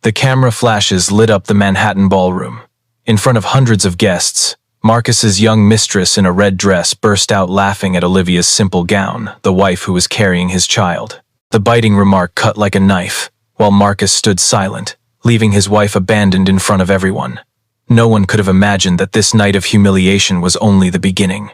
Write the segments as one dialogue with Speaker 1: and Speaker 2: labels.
Speaker 1: The camera flashes lit up the Manhattan ballroom. In front of hundreds of guests, Marcus's young mistress in a red dress burst out laughing at Olivia's simple gown, the wife who was carrying his child. The biting remark cut like a knife, while Marcus stood silent, leaving his wife abandoned in front of everyone. No one could have imagined that this night of humiliation was only the beginning.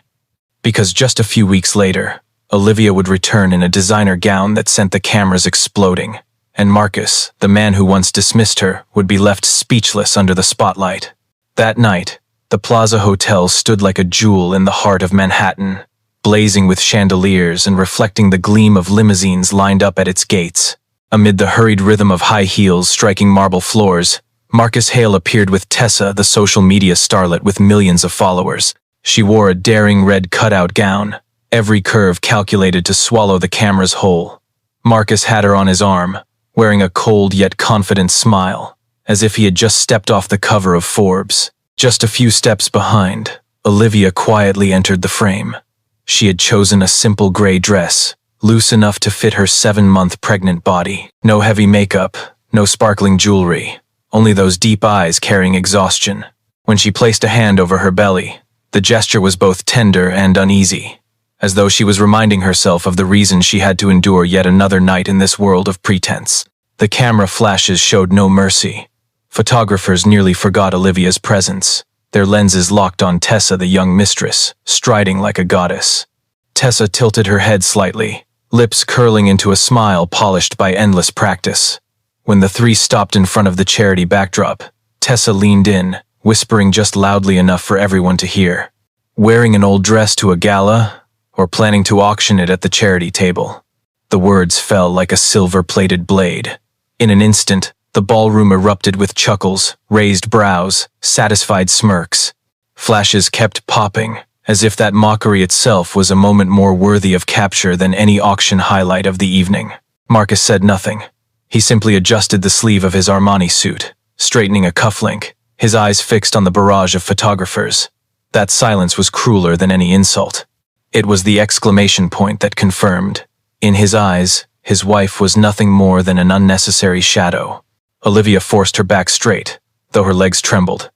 Speaker 1: Because just a few weeks later, Olivia would return in a designer gown that sent the cameras exploding, and Marcus, the man who once dismissed her, would be left speechless under the spotlight. That night, the Plaza Hotel stood like a jewel in the heart of Manhattan, blazing with chandeliers and reflecting the gleam of limousines lined up at its gates. Amid the hurried rhythm of high heels striking marble floors, Marcus Hale appeared with Tessa, the social media starlet with millions of followers. She wore a daring red cutout gown, every curve calculated to swallow the camera's whole. Marcus had her on his arm, wearing a cold yet confident smile, as if he had just stepped off the cover of Forbes. Just a few steps behind, Olivia quietly entered the frame. She had chosen a simple gray dress, loose enough to fit her 7-month pregnant body. No heavy makeup, no sparkling jewelry, only those deep eyes carrying exhaustion. When she placed a hand over her belly, the gesture was both tender and uneasy, as though she was reminding herself of the reason she had to endure yet another night in this world of pretense. The camera flashes showed no mercy. Photographers nearly forgot Olivia's presence, their lenses locked on Tessa, the young mistress, striding like a goddess. Tessa tilted her head slightly, lips curling into a smile polished by endless practice. When the three stopped in front of the charity backdrop, Tessa leaned in, whispering just loudly enough for everyone to hear. Wearing an old dress to a gala, or planning to auction it at the charity table? The words fell like a silver-plated blade. In an instant, the ballroom erupted with chuckles, raised brows, satisfied smirks. Flashes kept popping, as if that mockery itself was a moment more worthy of capture than any auction highlight of the evening. Marcus said nothing. He simply adjusted the sleeve of his Armani suit, straightening a cufflink, his eyes fixed on the barrage of photographers. That silence was crueler than any insult. It was the exclamation point that confirmed. In his eyes, his wife was nothing more than an unnecessary shadow. Olivia forced her back straight, though her legs trembled.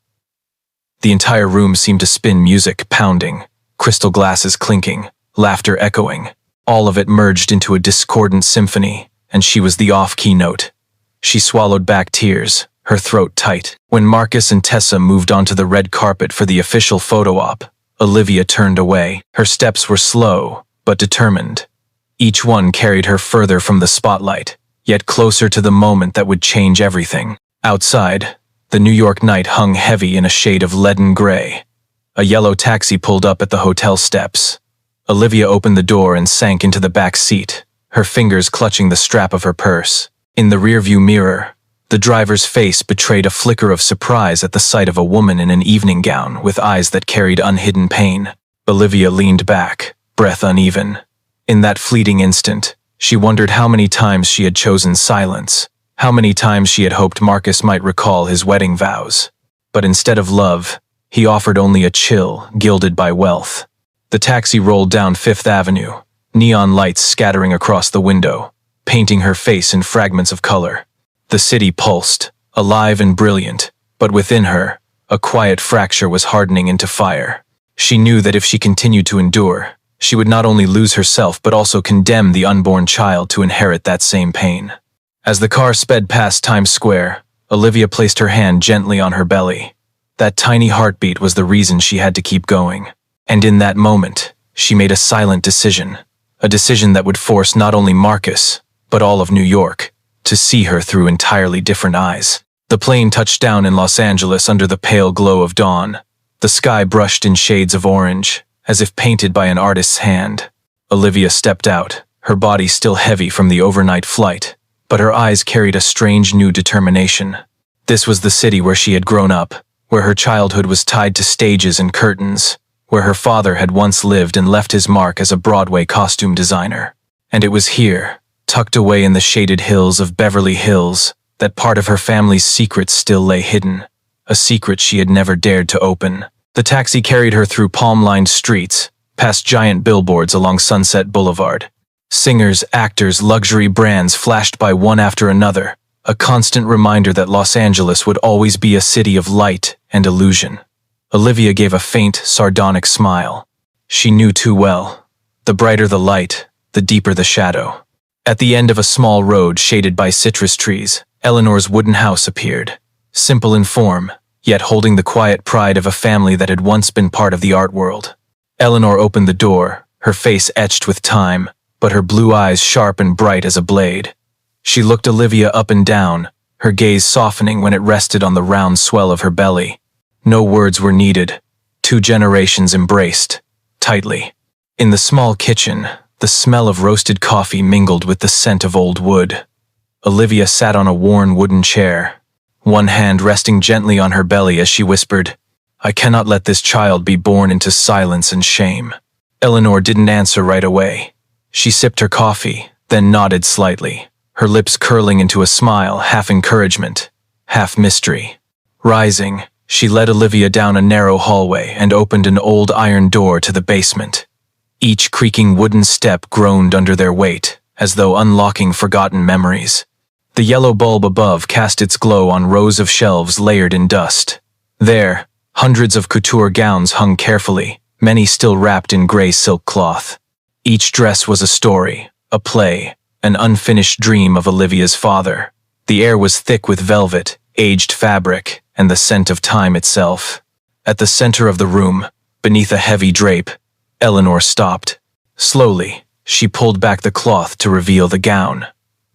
Speaker 1: The entire room seemed to spin, music pounding, crystal glasses clinking, laughter echoing. All of it merged into a discordant symphony, and she was the off-key note. She swallowed back tears, her throat tight. When Marcus and Tessa moved onto the red carpet for the official photo op, Olivia turned away. Her steps were slow, but determined. Each one carried her further from the spotlight, yet closer to the moment that would change everything. Outside, the New York night hung heavy in a shade of leaden gray. A yellow taxi pulled up at the hotel steps. Olivia opened the door and sank into the back seat, her fingers clutching the strap of her purse. In the rearview mirror, the driver's face betrayed a flicker of surprise at the sight of a woman in an evening gown with eyes that carried unhidden pain. Olivia leaned back, breath uneven. In that fleeting instant, she wondered how many times she had chosen silence, how many times she had hoped Marcus might recall his wedding vows. But instead of love, he offered only a chill, gilded by wealth. The taxi rolled down Fifth Avenue, neon lights scattering across the window, painting her face in fragments of color. The city pulsed, alive and brilliant, but within her, a quiet fracture was hardening into fire. She knew that if she continued to endure, she would not only lose herself but also condemn the unborn child to inherit that same pain. As the car sped past Times Square, Olivia placed her hand gently on her belly. That tiny heartbeat was the reason she had to keep going. And in that moment, she made a silent decision. A decision that would force not only Marcus, but all of New York, to see her through entirely different eyes. The plane touched down in Los Angeles under the pale glow of dawn. The sky brushed in shades of orange, as if painted by an artist's hand. Olivia stepped out, her body still heavy from the overnight flight, but her eyes carried a strange new determination. This was the city where she had grown up, where her childhood was tied to stages and curtains, where her father had once lived and left his mark as a Broadway costume designer. And it was here, tucked away in the shaded hills of Beverly Hills, that part of her family's secret still lay hidden, a secret she had never dared to open. The taxi carried her through palm-lined streets, past giant billboards along Sunset Boulevard. Singers, actors, luxury brands flashed by one after another, a constant reminder that Los Angeles would always be a city of light and illusion. Olivia gave a faint, sardonic smile. She knew too well. The brighter the light, the deeper the shadow. At the end of a small road shaded by citrus trees, Eleanor's wooden house appeared. Simple in form, yet holding the quiet pride of a family that had once been part of the art world. Eleanor opened the door, her face etched with time, but her blue eyes sharp and bright as a blade. She looked Olivia up and down, her gaze softening when it rested on the round swell of her belly. No words were needed. 2 generations embraced, tightly. In the small kitchen, the smell of roasted coffee mingled with the scent of old wood. Olivia sat on a worn wooden chair, one hand resting gently on her belly as she whispered, "I cannot let this child be born into silence and shame." Eleanor didn't answer right away. She sipped her coffee, then nodded slightly, her lips curling into a smile, half encouragement, half mystery. Rising, she led Olivia down a narrow hallway and opened an old iron door to the basement. Each creaking wooden step groaned under their weight, as though unlocking forgotten memories. The yellow bulb above cast its glow on rows of shelves layered in dust. There, hundreds of couture gowns hung carefully, many still wrapped in gray silk cloth. Each dress was a story, a play, an unfinished dream of Olivia's father. The air was thick with velvet, aged fabric, and the scent of time itself. At the center of the room, beneath a heavy drape, Eleanor stopped. Slowly, she pulled back the cloth to reveal the gown.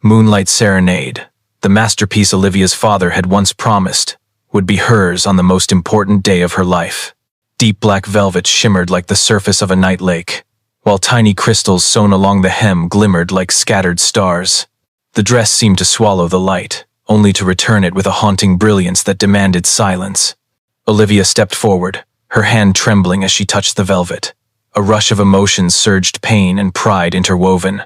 Speaker 1: Moonlight Serenade, the masterpiece Olivia's father had once promised, would be hers on the most important day of her life. Deep black velvet shimmered like the surface of a night lake, while tiny crystals sewn along the hem glimmered like scattered stars. The dress seemed to swallow the light, only to return it with a haunting brilliance that demanded silence. Olivia stepped forward, her hand trembling as she touched the velvet. A rush of emotions surged, pain and pride interwoven.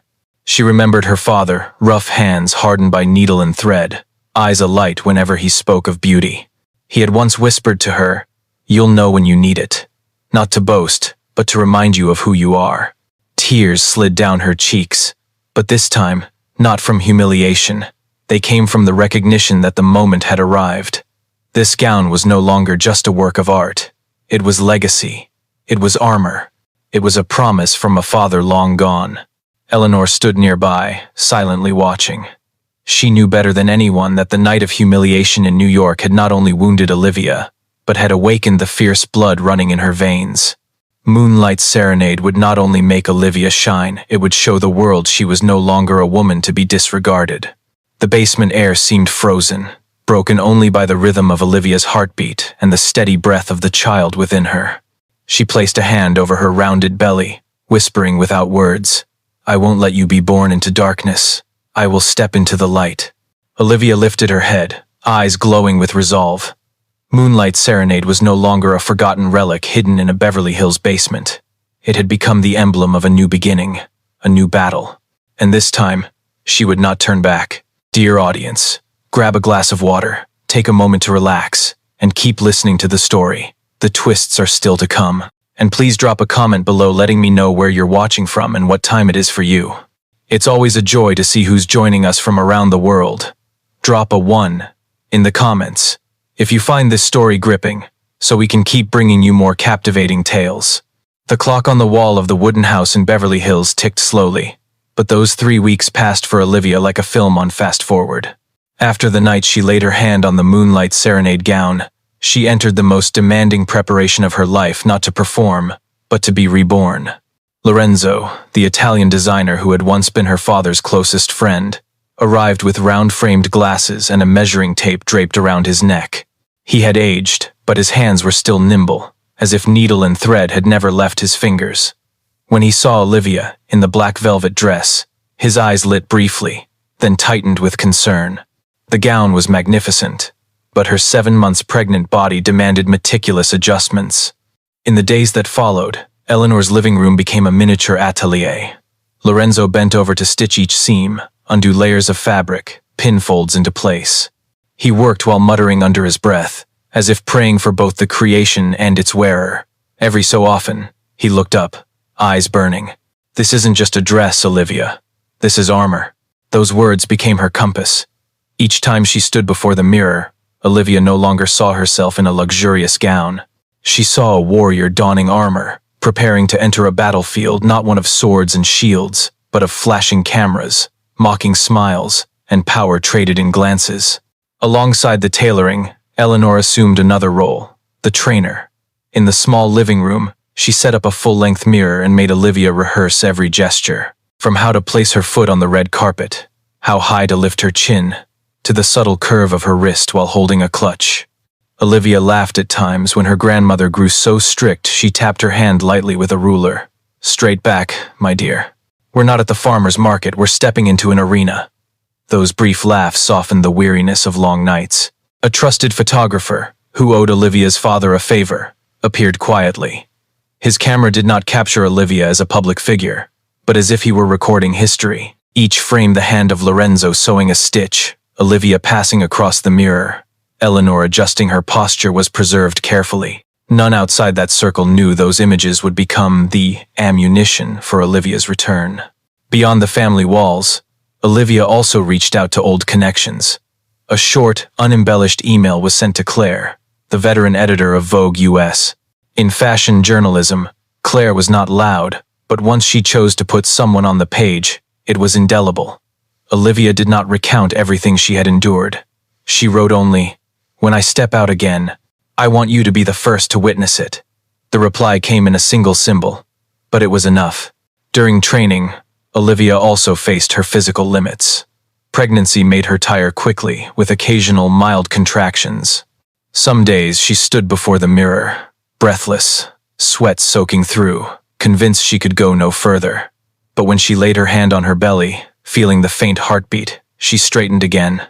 Speaker 1: She remembered her father, rough hands hardened by needle and thread, eyes alight whenever he spoke of beauty. He had once whispered to her, "You'll know when you need it." Not to boast, but to remind you of who you are. Tears slid down her cheeks, but this time, not from humiliation. They came from the recognition that the moment had arrived. This gown was no longer just a work of art. It was legacy. It was armor. It was a promise from a father long gone. Eleanor stood nearby, silently watching. She knew better than anyone that the night of humiliation in New York had not only wounded Olivia, but had awakened the fierce blood running in her veins. Moonlight Serenade would not only make Olivia shine, it would show the world she was no longer a woman to be disregarded. The basement air seemed frozen, broken only by the rhythm of Olivia's heartbeat and the steady breath of the child within her. She placed a hand over her rounded belly, whispering without words, "I won't let you be born into darkness. I will step into the light." Olivia lifted her head, eyes glowing with resolve. Moonlight Serenade was no longer a forgotten relic hidden in a Beverly Hills basement. It had become the emblem of a new beginning, a new battle. And this time, she would not turn back. Dear audience, grab a glass of water, take a moment to relax, and keep listening to the story. The twists are still to come. And please drop a comment below letting me know where you're watching from and what time it is for you. It's always a joy to see who's joining us from around the world. Drop a 1 in the comments if you find this story gripping, so we can keep bringing you more captivating tales. The clock on the wall of the wooden house in Beverly Hills ticked slowly, but those 3 weeks passed for Olivia like a film on fast forward. After the night she laid her hand on the Moonlight Serenade gown, she entered the most demanding preparation of her life, not to perform, but to be reborn. Lorenzo, the Italian designer who had once been her father's closest friend, arrived with round-framed glasses and a measuring tape draped around his neck. He had aged, but his hands were still nimble, as if needle and thread had never left his fingers. When he saw Olivia, in the black velvet dress, his eyes lit briefly, then tightened with concern. The gown was magnificent, but her 7 months pregnant body demanded meticulous adjustments. In the days that followed, Eleanor's living room became a miniature atelier. Lorenzo bent over to stitch each seam, undo layers of fabric, pin folds into place. He worked while muttering under his breath, as if praying for both the creation and its wearer. Every so often, he looked up, eyes burning. "This isn't just a dress, Olivia. This is armor." Those words became her compass. Each time she stood before the mirror, Olivia no longer saw herself in a luxurious gown. She saw a warrior donning armor, preparing to enter a battlefield not one of swords and shields, but of flashing cameras, mocking smiles, and power traded in glances. Alongside the tailoring, Eleanor assumed another role, the trainer. In the small living room, she set up a full-length mirror and made Olivia rehearse every gesture, from how to place her foot on the red carpet, how high to lift her chin, to the subtle curve of her wrist while holding a clutch. Olivia laughed at times when her grandmother grew so strict she tapped her hand lightly with a ruler. "Straight back, my dear. We're not at the farmer's market, we're stepping into an arena." Those brief laughs softened the weariness of long nights. A trusted photographer, who owed Olivia's father a favor, appeared quietly. His camera did not capture Olivia as a public figure, but as if he were recording history. Each framed the hand of Lorenzo sewing a stitch, Olivia passing across the mirror. Eleanor adjusting her posture was preserved carefully. None outside that circle knew those images would become the ammunition for Olivia's return. Beyond the family walls, Olivia also reached out to old connections. A short, unembellished email was sent to Claire, the veteran editor of Vogue US. In fashion journalism, Claire was not loud, but once she chose to put someone on the page, it was indelible. Olivia did not recount everything she had endured. She wrote only, "When I step out again, I want you to be the first to witness it." The reply came in a single symbol, but it was enough. During training, Olivia also faced her physical limits. Pregnancy made her tire quickly, with occasional mild contractions. Some days she stood before the mirror, breathless, sweat soaking through, convinced she could go no further. But when she laid her hand on her belly, feeling the faint heartbeat, she straightened again.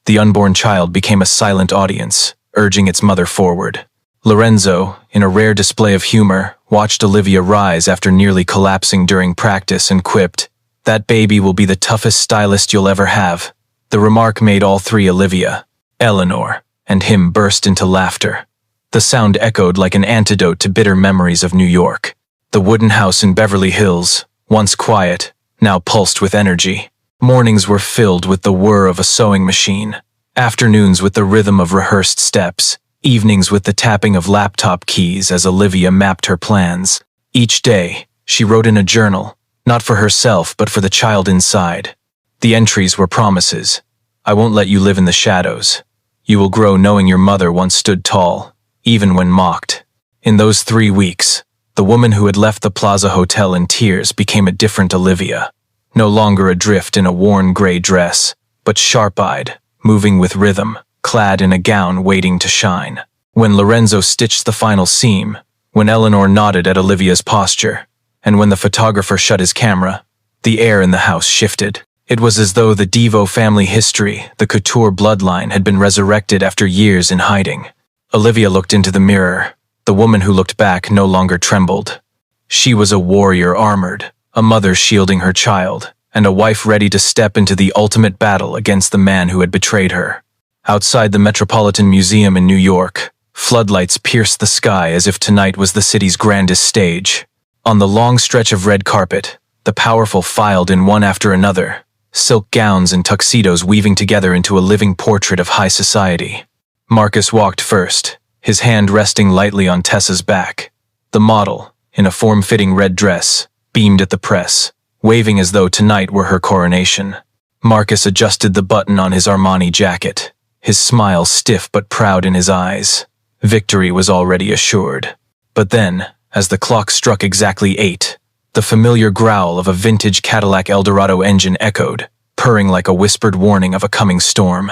Speaker 1: The unborn child became a silent audience, urging its mother forward. Lorenzo, in a rare display of humor, watched Olivia rise after nearly collapsing during practice and quipped, "That baby will be the toughest stylist you'll ever have." The remark made all three, Olivia, Eleanor, and him, burst into laughter. The sound echoed like an antidote to bitter memories of New York. The wooden house in Beverly Hills, once quiet, now pulsed with energy. Mornings were filled with the whir of a sewing machine, afternoons with the rhythm of rehearsed steps, evenings with the tapping of laptop keys as Olivia mapped her plans. Each day, she wrote in a journal, not for herself but for the child inside. The entries were promises. "I won't let you live in the shadows. You will grow knowing your mother once stood tall, even when mocked." In those 3 weeks, the woman who had left the Plaza Hotel in tears became a different Olivia. No longer adrift in a worn gray dress, but sharp-eyed, moving with rhythm, clad in a gown waiting to shine. When Lorenzo stitched the final seam, when Eleanor nodded at Olivia's posture, and when the photographer shut his camera, the air in the house shifted. It was as though the Devo family history, the Couture bloodline, had been resurrected after years in hiding. Olivia looked into the mirror. The woman who looked back no longer trembled. She was a warrior armored, a mother shielding her child, and a wife ready to step into the ultimate battle against the man who had betrayed her. Outside the Metropolitan Museum in New York, floodlights pierced the sky as if tonight was the city's grandest stage. On the long stretch of red carpet, the powerful filed in one after another, silk gowns and tuxedos weaving together into a living portrait of high society. Marcus walked first, his hand resting lightly on Tessa's back. The model, in a form-fitting red dress, beamed at the press, waving as though tonight were her coronation. Marcus adjusted the button on his Armani jacket, his smile stiff but proud in his eyes. Victory was already assured. But then, as the clock struck exactly 8, the familiar growl of a vintage Cadillac Eldorado engine echoed, purring like a whispered warning of a coming storm.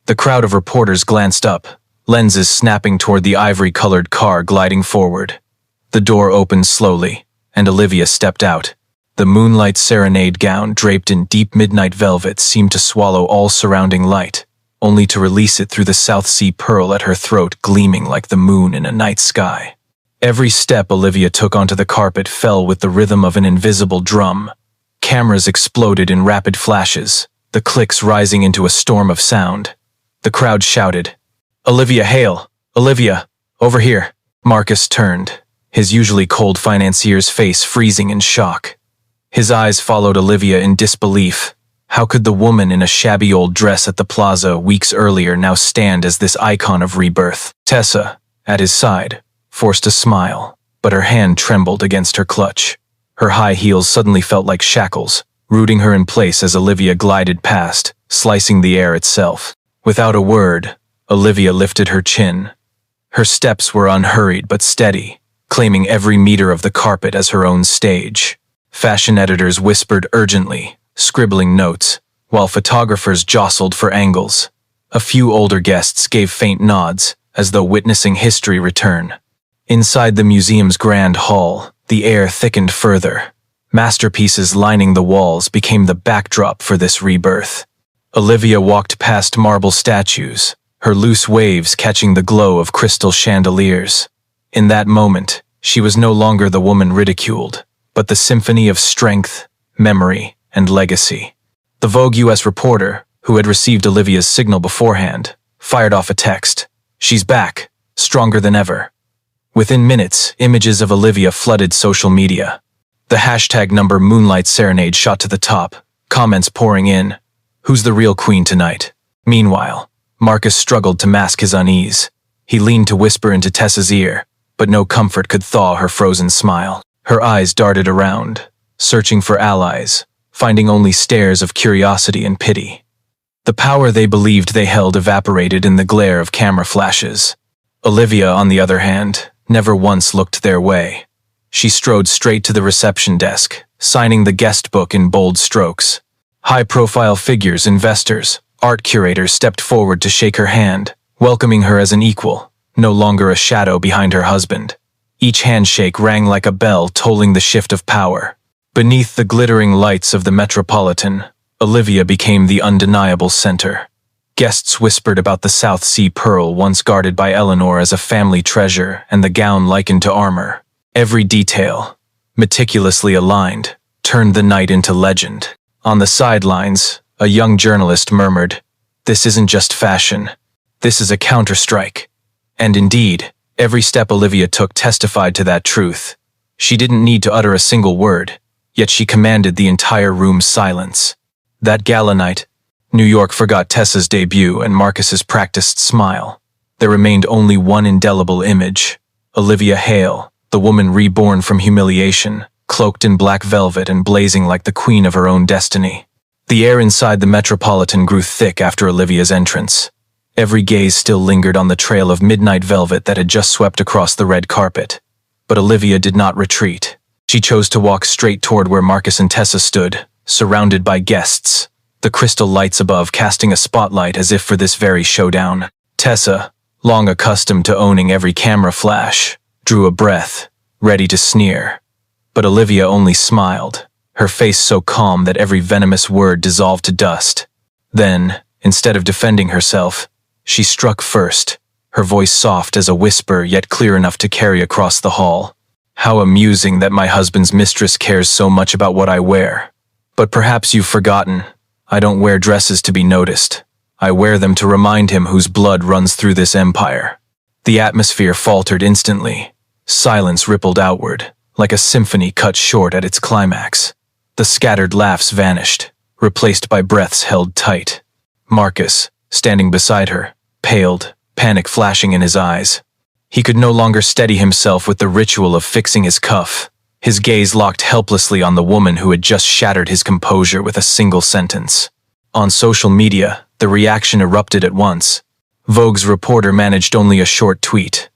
Speaker 1: The crowd of reporters glanced up, lenses snapping toward the ivory-colored car gliding forward. The door opened slowly, and Olivia stepped out. The moonlight serenade gown draped in deep midnight velvet seemed to swallow all surrounding light, only to release it through the South Sea pearl at her throat gleaming like the moon in a night sky. Every step Olivia took onto the carpet fell with the rhythm of an invisible drum. Cameras exploded in rapid flashes, the clicks rising into a storm of sound. The crowd shouted, "Olivia, hail! Olivia, over here!" Marcus turned, his usually cold financier's face freezing in shock. His eyes followed Olivia in disbelief. How could the woman in a shabby old dress at the plaza weeks earlier now stand as this icon of rebirth? Tessa, at his side, forced a smile, but her hand trembled against her clutch. Her high heels suddenly felt like shackles, rooting her in place as Olivia glided past, slicing the air itself. Without a word, Olivia lifted her chin. Her steps were unhurried but steady, claiming every meter of the carpet as her own stage. Fashion editors whispered urgently, scribbling notes, while photographers jostled for angles. A few older guests gave faint nods, as though witnessing history return. Inside the museum's grand hall, the air thickened further. Masterpieces lining the walls became the backdrop for this rebirth. Olivia walked past marble statues, her loose waves catching the glow of crystal chandeliers. In that moment, she was no longer the woman ridiculed, but the symphony of strength, memory, and legacy. The Vogue US reporter, who had received Olivia's signal beforehand, fired off a text. "She's back, stronger than ever." Within minutes, images of Olivia flooded social media. The hashtag number Moonlight Serenade shot to the top, comments pouring in. "Who's the real queen tonight?" Meanwhile, Marcus struggled to mask his unease. He leaned to whisper into Tessa's ear, but no comfort could thaw her frozen smile. Her eyes darted around, searching for allies, finding only stares of curiosity and pity. The power they believed they held evaporated in the glare of camera flashes. Olivia, on the other hand, never once looked their way. She strode straight to the reception desk, signing the guest book in bold strokes. High-profile figures, investors, art curators stepped forward to shake her hand, welcoming her as an equal, no longer a shadow behind her husband. Each handshake rang like a bell tolling the shift of power. Beneath the glittering lights of the Metropolitan, Olivia became the undeniable center. Guests whispered about the South Sea pearl once guarded by Eleanor as a family treasure and the gown likened to armor. Every detail, meticulously aligned, turned the night into legend. On the sidelines, a young journalist murmured, "This isn't just fashion. This is a counterstrike." And indeed, every step Olivia took testified to that truth. She didn't need to utter a single word, yet she commanded the entire room's silence. That gala night, New York forgot Tessa's debut and Marcus's practiced smile. There remained only one indelible image: Olivia Hale, the woman reborn from humiliation, cloaked in black velvet and blazing like the queen of her own destiny. The air inside the Metropolitan grew thick after Olivia's entrance. Every gaze still lingered on the trail of midnight velvet that had just swept across the red carpet. But Olivia did not retreat. She chose to walk straight toward where Marcus and Tessa stood, surrounded by guests, the crystal lights above casting a spotlight as if for this very showdown. Tessa, long accustomed to owning every camera flash, drew a breath, ready to sneer. But Olivia only smiled, her face so calm that every venomous word dissolved to dust. Then, instead of defending herself, she struck first, her voice soft as a whisper yet clear enough to carry across the hall. "How amusing that my husband's mistress cares so much about what I wear. But perhaps you've forgotten, I don't wear dresses to be noticed. I wear them to remind him whose blood runs through this empire." The atmosphere faltered instantly. Silence rippled outward, like a symphony cut short at its climax. The scattered laughs vanished, replaced by breaths held tight. Marcus, standing beside her, paled, panic flashing in his eyes. He could no longer steady himself with the ritual of fixing his cuff. His gaze locked helplessly on the woman who had just shattered his composure with a single sentence. On social media, the reaction erupted at once. Vogue's reporter managed only a short tweet.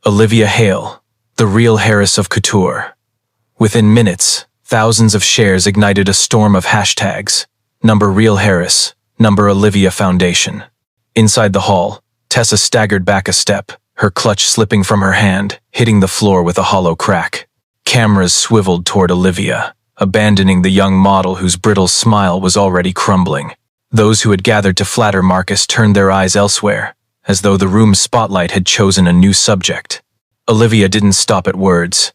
Speaker 1: "Olivia Hale, the real heiress of couture." Within minutes, thousands of shares ignited a storm of hashtags. Number Real Heiress, number Olivia Foundation. Inside the hall, Tessa staggered back a step, her clutch slipping from her hand, hitting the floor with a hollow crack. Cameras swiveled toward Olivia, abandoning the young model whose brittle smile was already crumbling. Those who had gathered to flatter Marcus turned their eyes elsewhere, as though the room's spotlight had chosen a new subject. Olivia didn't stop at words.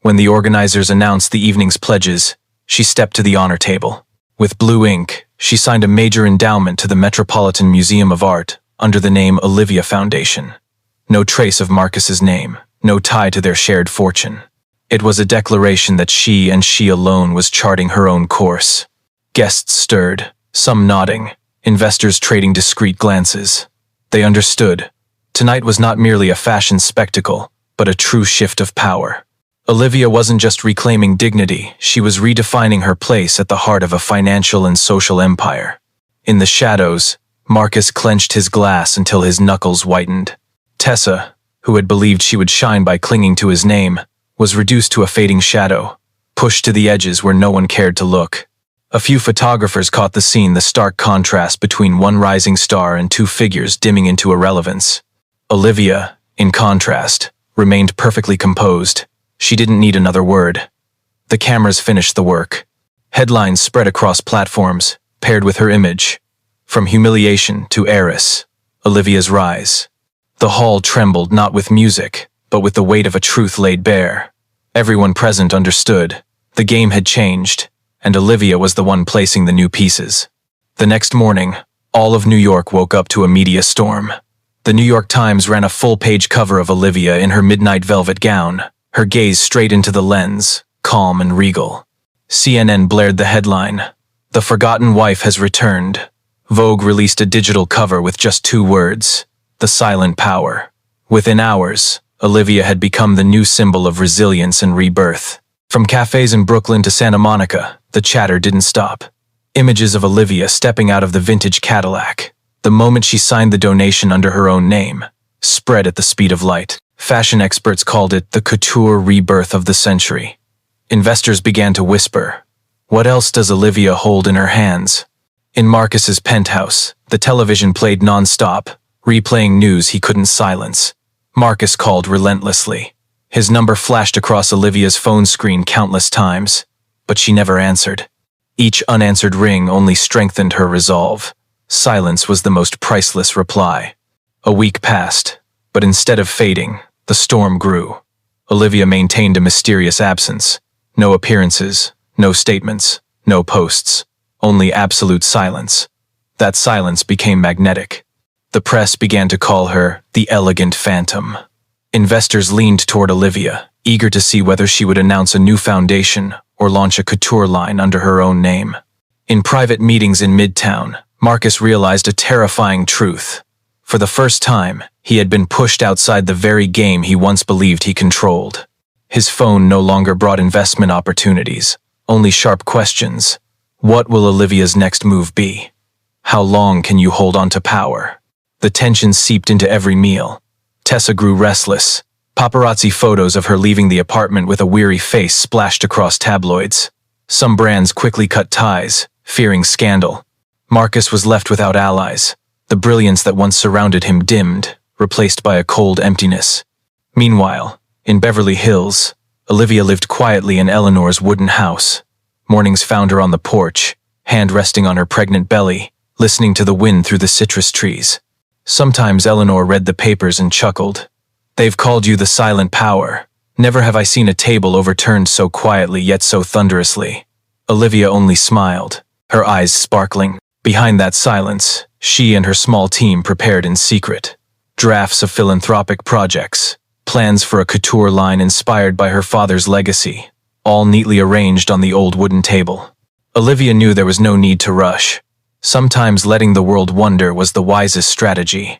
Speaker 1: When the organizers announced the evening's pledges, she stepped to the honor table. With blue ink, she signed a major endowment to the Metropolitan Museum of Art under the name Olivia Foundation. No trace of Marcus's name, no tie to their shared fortune. It was a declaration that she and she alone was charting her own course. Guests stirred, some nodding, investors trading discreet glances. They understood. Tonight was not merely a fashion spectacle, but a true shift of power. Olivia wasn't just reclaiming dignity, she was redefining her place at the heart of a financial and social empire. In the shadows, Marcus clenched his glass until his knuckles whitened. Tessa, who had believed she would shine by clinging to his name, was reduced to a fading shadow, pushed to the edges where no one cared to look. A few photographers caught the scene, the stark contrast between one rising star and two figures dimming into irrelevance. Olivia, in contrast, remained perfectly composed. She didn't need another word. The cameras finished the work. Headlines spread across platforms, paired with her image. From humiliation to heiress, Olivia's rise. The hall trembled not with music, but with the weight of a truth laid bare. Everyone present understood. The game had changed, and Olivia was the one placing the new pieces. The next morning, all of New York woke up to a media storm. The New York Times ran a full-page cover of Olivia in her midnight velvet gown, her gaze straight into the lens, calm and regal. CNN blared the headline, "The Forgotten Wife Has Returned." Vogue released a digital cover with just 2 words, "The Silent Power." Within hours, Olivia had become the new symbol of resilience and rebirth. From cafes in Brooklyn to Santa Monica, the chatter didn't stop. Images of Olivia stepping out of the vintage Cadillac, the moment she signed the donation under her own name, spread at the speed of light. Fashion experts called it the couture rebirth of the century. Investors began to whisper, "What else does Olivia hold in her hands?" In Marcus's penthouse, the television played non-stop, replaying news he couldn't silence. Marcus called relentlessly. His number flashed across Olivia's phone screen countless times, but she never answered. Each unanswered ring only strengthened her resolve. Silence was the most priceless reply. A week passed, but instead of fading, the storm grew. Olivia maintained a mysterious absence. No appearances, no statements, no posts, only absolute silence. That silence became magnetic. The press began to call her the elegant phantom. Investors leaned toward Olivia, eager to see whether she would announce a new foundation or launch a couture line under her own name. In private meetings in Midtown, Marcus realized a terrifying truth. For the first time, he had been pushed outside the very game he once believed he controlled. His phone no longer brought investment opportunities, only sharp questions. What will Olivia's next move be? How long can you hold on to power? The tension seeped into every meal. Tessa grew restless. Paparazzi photos of her leaving the apartment with a weary face splashed across tabloids. Some brands quickly cut ties, fearing scandal. Marcus was left without allies. The brilliance that once surrounded him dimmed, replaced by a cold emptiness. Meanwhile, in Beverly Hills, Olivia lived quietly in Eleanor's wooden house. Mornings found her on the porch, hand resting on her pregnant belly, listening to the wind through the citrus trees. Sometimes Eleanor read the papers and chuckled. "They've called you the silent power. Never have I seen a table overturned so quietly yet so thunderously." Olivia only smiled, her eyes sparkling. Behind that silence, she and her small team prepared in secret. Drafts of philanthropic projects, plans for a couture line inspired by her father's legacy, all neatly arranged on the old wooden table. Olivia knew there was no need to rush. Sometimes letting the world wonder was the wisest strategy.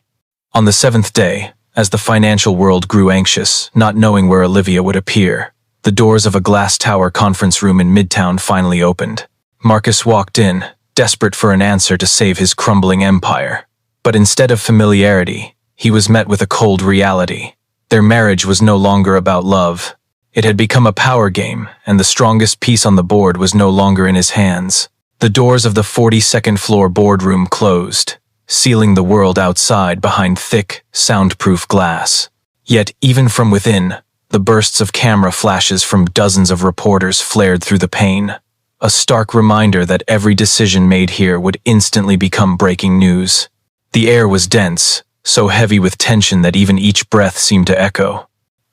Speaker 1: On the 7th day, as the financial world grew anxious, not knowing where Olivia would appear, the doors of a glass tower conference room in Midtown finally opened. Marcus walked in, desperate for an answer to save his crumbling empire. But instead of familiarity, he was met with a cold reality. Their marriage was no longer about love. It had become a power game, and the strongest piece on the board was no longer in his hands. The doors of the 42nd floor boardroom closed, sealing the world outside behind thick, soundproof glass. Yet even from within, the bursts of camera flashes from dozens of reporters flared through the pane. A stark reminder that every decision made here would instantly become breaking news. The air was dense, so heavy with tension that even each breath seemed to echo.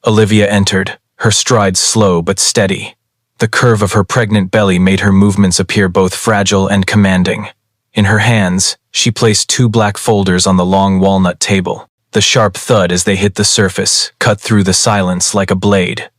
Speaker 1: Olivia entered, her stride slow but steady. The curve of her pregnant belly made her movements appear both fragile and commanding. In her hands, she placed 2 black folders on the long walnut table. The sharp thud as they hit the surface cut through the silence like a blade.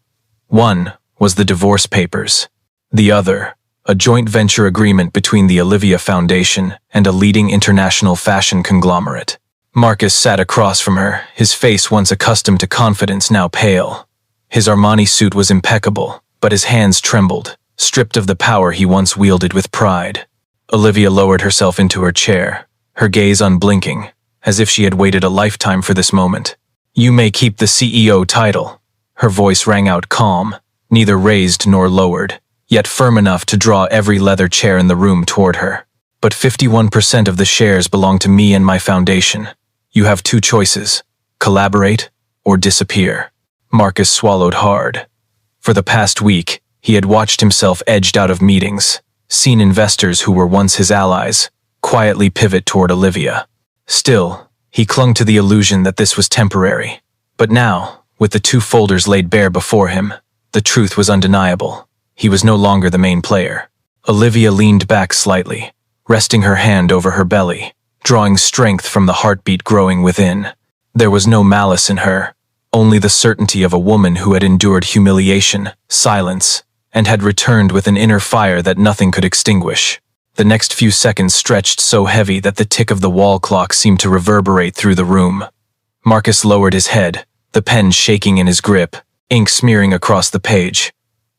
Speaker 1: One was the divorce papers. The other, a joint venture agreement between the Olivia Foundation and a leading international fashion conglomerate. Marcus sat across from her, his face once accustomed to confidence now pale. His Armani suit was impeccable, but his hands trembled, stripped of the power he once wielded with pride. Olivia lowered herself into her chair, her gaze unblinking, as if she had waited a lifetime for this moment. "You may keep the CEO title." Her voice rang out calm, neither raised nor lowered, yet firm enough to draw every leather chair in the room toward her. "But 51% of the shares belong to me and my foundation. You have two choices: collaborate or disappear." Marcus swallowed hard. For the past week, he had watched himself edged out of meetings, seen investors who were once his allies quietly pivot toward Olivia. Still, he clung to the illusion that this was temporary. But now, with the two folders laid bare before him, the truth was undeniable. He was no longer the main player. Olivia leaned back slightly, resting her hand over her belly, drawing strength from the heartbeat growing within. There was no malice in her, only the certainty of a woman who had endured humiliation, silence, and had returned with an inner fire that nothing could extinguish. The next few seconds stretched so heavy that the tick of the wall clock seemed to reverberate through the room. Marcus lowered his head, the pen shaking in his grip, ink smearing across the page.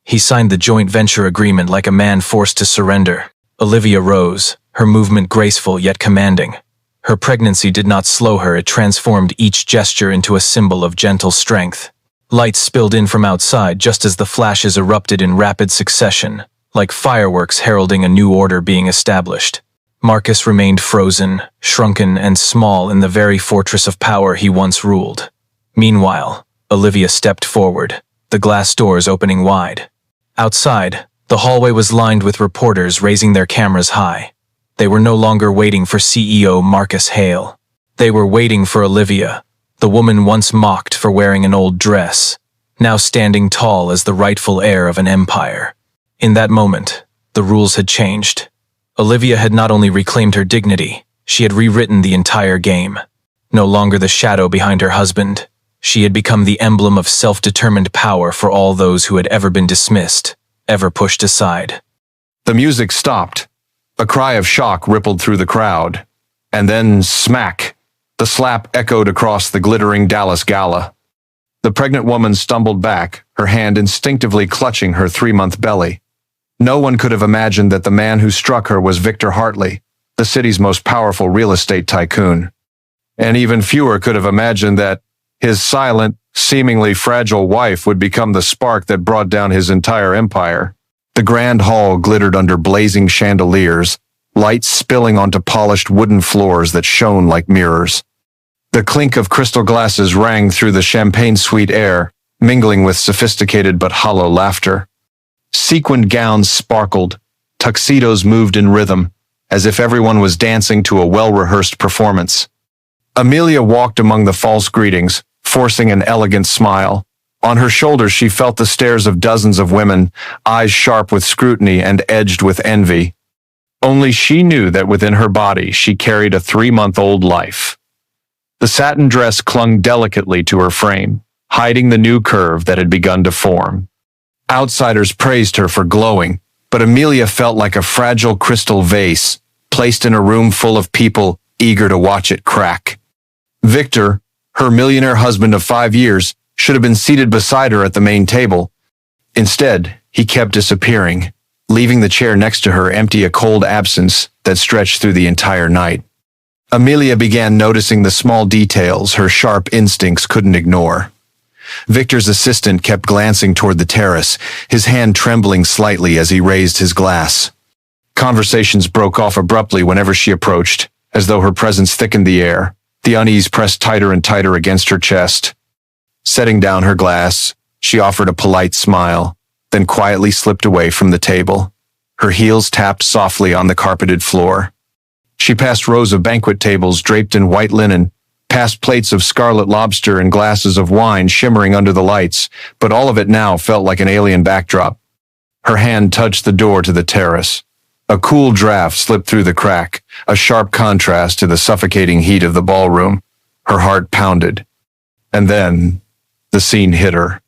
Speaker 1: He signed the joint venture agreement like a man forced to surrender. Olivia rose, her movement graceful yet commanding. Her pregnancy did not slow her, it transformed each gesture into a symbol of gentle strength. Lights spilled in from outside just as the flashes erupted in rapid succession, like fireworks heralding a new order being established. Marcus remained frozen, shrunken, and small in the very fortress of power he once ruled. Meanwhile, Olivia stepped forward, the glass doors opening wide. Outside, the hallway was lined with reporters raising their cameras high. They were no longer waiting for CEO Marcus Hale. They were waiting for Olivia, the woman once mocked for wearing an old dress, now standing tall as the rightful heir of an empire. In that moment, the rules had changed. Olivia had not only reclaimed her dignity, she had rewritten the entire game. No longer the shadow behind her husband, she had become the emblem of self-determined power for all those who had ever been dismissed, ever pushed aside.
Speaker 2: The music stopped. A cry of shock rippled through the crowd. And then, smack! The slap echoed across the glittering Dallas gala. The pregnant woman stumbled back, her hand instinctively clutching her 3-month belly. No one could have imagined that the man who struck her was Victor Hartley, the city's most powerful real estate tycoon. And even fewer could have imagined that his silent, seemingly fragile wife would become the spark that brought down his entire empire. The grand hall glittered under blazing chandeliers, lights spilling onto polished wooden floors that shone like mirrors. The clink of crystal glasses rang through the champagne-sweet air, mingling with sophisticated but hollow laughter. Sequined gowns sparkled, tuxedos moved in rhythm, as if everyone was dancing to a well-rehearsed performance. Amelia walked among the false greetings, forcing an elegant smile. On her shoulders she felt the stares of dozens of women, eyes sharp with scrutiny and edged with envy. Only she knew that within her body she carried a 3-month-old life. The satin dress clung delicately to her frame, hiding the new curve that had begun to form. Outsiders praised her for glowing, but Amelia felt like a fragile crystal vase, placed in a room full of people eager to watch it crack. Victor, her millionaire husband of 5 years, should have been seated beside her at the main table. Instead, he kept disappearing, leaving the chair next to her empty, a cold absence that stretched through the entire night. Amelia began noticing the small details her sharp instincts couldn't ignore. Victor's assistant kept glancing toward the terrace, his hand trembling slightly as he raised his glass. Conversations broke off abruptly whenever she approached, as though her presence thickened the air, the unease pressed tighter and tighter against her chest. Setting down her glass, she offered a polite smile, then quietly slipped away from the table. Her heels tapped softly on the carpeted floor. She passed rows of banquet tables draped in white linen, past plates of scarlet lobster and glasses of wine shimmering under the lights, but all of it now felt like an alien backdrop. Her hand touched the door to the terrace. A cool draft slipped through the crack, a sharp contrast to the suffocating heat of the ballroom. Her heart pounded. And then, the scene hit her.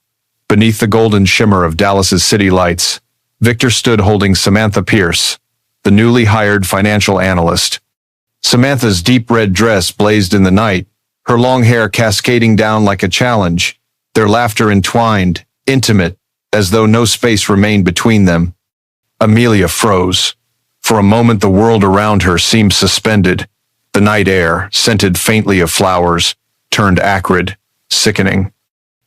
Speaker 2: Beneath the golden shimmer of Dallas's city lights, Victor stood holding Samantha Pierce, the newly hired financial analyst. Samantha's deep red dress blazed in the night, her long hair cascading down like a challenge, their laughter entwined, intimate, as though no space remained between them. Amelia froze. For a moment the world around her seemed suspended. The night air, scented faintly of flowers, turned acrid, sickening.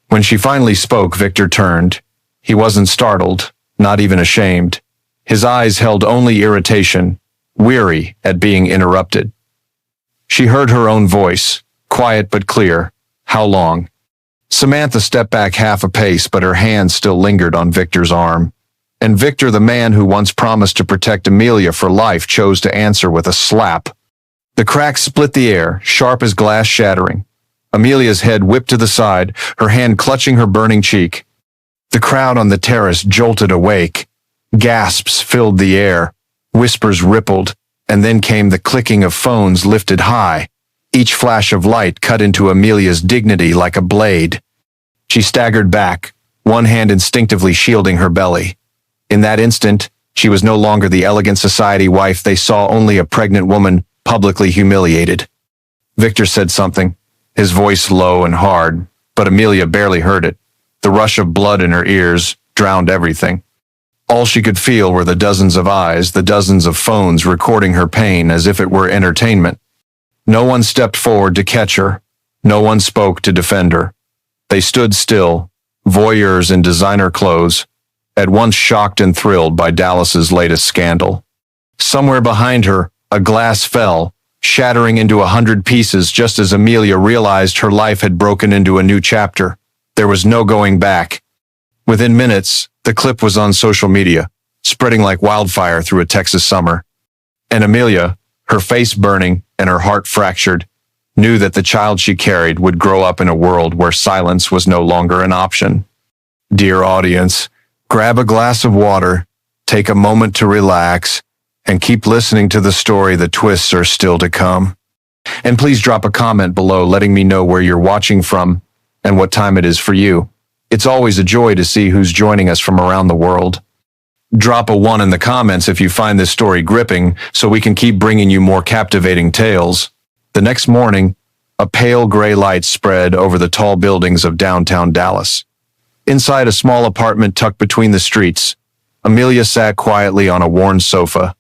Speaker 2: When she finally spoke, Victor turned. He wasn't startled, not even ashamed. His eyes held only irritation, weary at being interrupted. She heard her own voice, quiet but clear. How long? Samantha stepped back half a pace, but her hand still lingered on Victor's arm. And Victor, the man who once promised to protect Amelia for life, chose to answer with a slap. The crack split the air, sharp as glass shattering. Amelia's head whipped to the side, her hand clutching her burning cheek. The crowd on the terrace jolted awake. Gasps filled the air, whispers rippled, and then came the clicking of phones lifted high. Each flash of light cut into Amelia's dignity like a blade. She staggered back, one hand instinctively shielding her belly. In that instant, she was no longer the elegant society wife they saw, only a pregnant woman publicly humiliated. Victor said something, his voice low and hard, but Amelia barely heard it. The rush of blood in her ears drowned everything. All she could feel were the dozens of eyes, the dozens of phones recording her pain as if it were entertainment. No one stepped forward to catch her. No one spoke to defend her. They stood still, voyeurs in designer clothes, at once shocked and thrilled by Dallas's latest scandal. Somewhere behind her, a glass fell, shattering into 100 pieces just as Amelia realized her life had broken into a new chapter. There was no going back. Within minutes, the clip was on social media, spreading like wildfire through a Texas summer. And Amelia, her face burning and her heart fractured, knew that the child she carried would grow up in a world where silence was no longer an option. Dear audience, grab a glass of water, take a moment to relax, and keep listening to the story. The twists are still to come. And please drop a comment below letting me know where you're watching from and what time it is for you. It's always a joy to see who's joining us from around the world. Drop a 1 in the comments if you find this story gripping, so we can keep bringing you more captivating tales. The next morning, a pale gray light spread over the tall buildings of downtown Dallas. Inside a small apartment tucked between the streets, Amelia sat quietly on a worn sofa.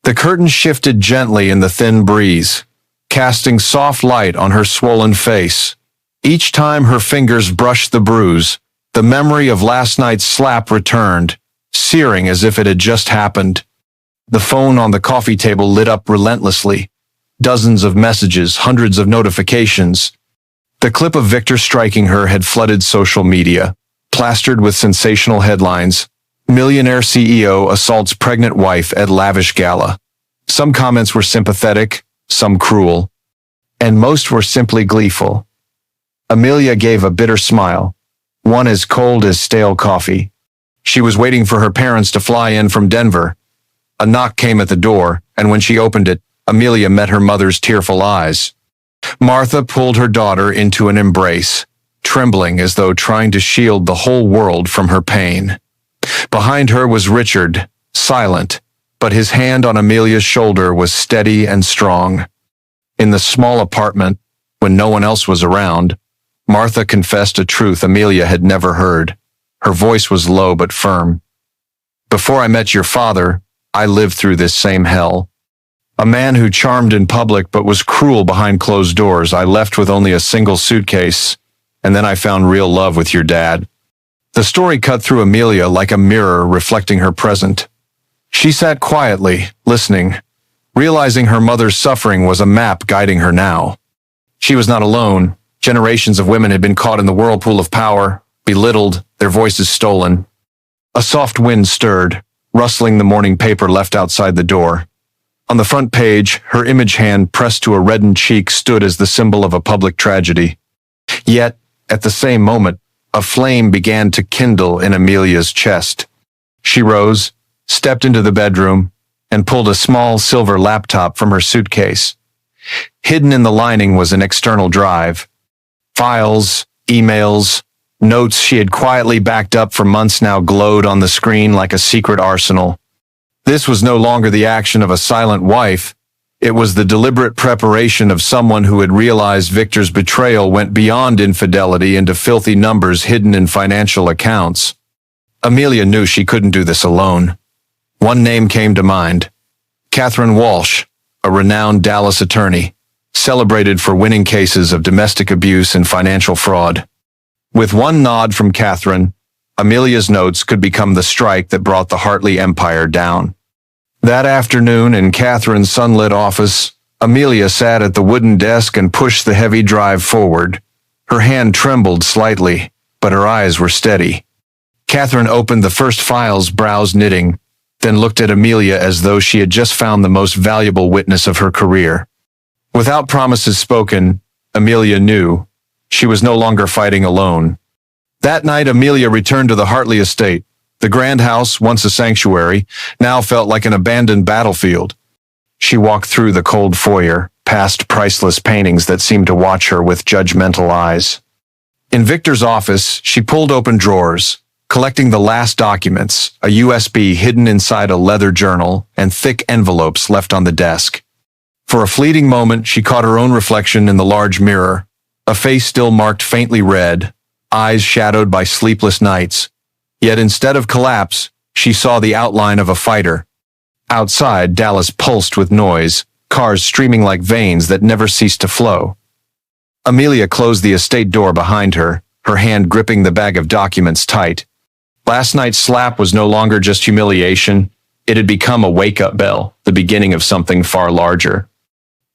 Speaker 2: The curtains shifted gently in the thin breeze, casting soft light on her swollen face. Each time her fingers brushed the bruise, the memory of last night's slap returned, searing as if it had just happened. The phone on the coffee table lit up relentlessly. Dozens of messages, hundreds of notifications. The clip of Victor striking her had flooded social media, plastered with sensational headlines. Millionaire CEO assaults pregnant wife at lavish gala. Some comments were sympathetic, some cruel, and most were simply gleeful. Amelia gave a bitter smile, one as cold as stale coffee. She was waiting for her parents to fly in from Denver. A knock came at the door, and when she opened it, Amelia met her mother's tearful eyes. Martha pulled her daughter into an embrace, trembling as though trying to shield the whole world from her pain. Behind her was Richard, silent, but his hand on Amelia's shoulder was steady and strong. In the small apartment, when no one else was around, Martha confessed a truth Amelia had never heard. Her voice was low but firm. Before I met your father, I lived through this same hell. A man who charmed in public but was cruel behind closed doors. I left with only a single suitcase, and then I found real love with your dad. The story cut through Amelia like a mirror reflecting her present. She sat quietly, listening, realizing her mother's suffering was a map guiding her now. She was not alone. Generations of women had been caught in the whirlpool of power, belittled, their voices stolen. A soft wind stirred, rustling the morning paper left outside the door. On the front page, her image hand pressed to a reddened cheek stood as the symbol of a public tragedy. Yet, at the same moment, a flame began to kindle in Amelia's chest. She rose, stepped into the bedroom, and pulled a small silver laptop from her suitcase. Hidden in the lining was an external drive. Files, emails, Notes she had quietly backed up for months now glowed on the screen like a secret arsenal. This was no longer the action of a silent wife. It was the deliberate preparation of someone who had realized Victor's betrayal went beyond infidelity into filthy numbers hidden in financial accounts. Amelia knew she couldn't do this alone. One name came to mind. Catherine Walsh, a renowned Dallas attorney, celebrated for winning cases of domestic abuse and financial fraud. With one nod from Catherine, Amelia's notes could become the strike that brought the Hartley empire down. That afternoon in Catherine's sunlit office, Amelia sat at the wooden desk and pushed the heavy drive forward. Her hand trembled slightly, but her eyes were steady. Catherine opened the first files, brows knitting, then looked at Amelia as though she had just found the most valuable witness of her career. Without promises spoken, Amelia knew she was no longer fighting alone. That night, Amelia returned to the Hartley estate. The grand house, once a sanctuary, now felt like an abandoned battlefield. She walked through the cold foyer, past priceless paintings that seemed to watch her with judgmental eyes. In Victor's office, she pulled open drawers, collecting the last documents, a USB hidden inside a leather journal, and thick envelopes left on the desk. For a fleeting moment, she caught her own reflection in the large mirror, a face still marked faintly red, eyes shadowed by sleepless nights. Yet instead of collapse, she saw the outline of a fighter. Outside, Dallas pulsed with noise, cars streaming like veins that never ceased to flow. Amelia closed the estate door behind her, her hand gripping the bag of documents tight. Last night's slap was no longer just humiliation. It had become a wake-up bell, the beginning of something far larger.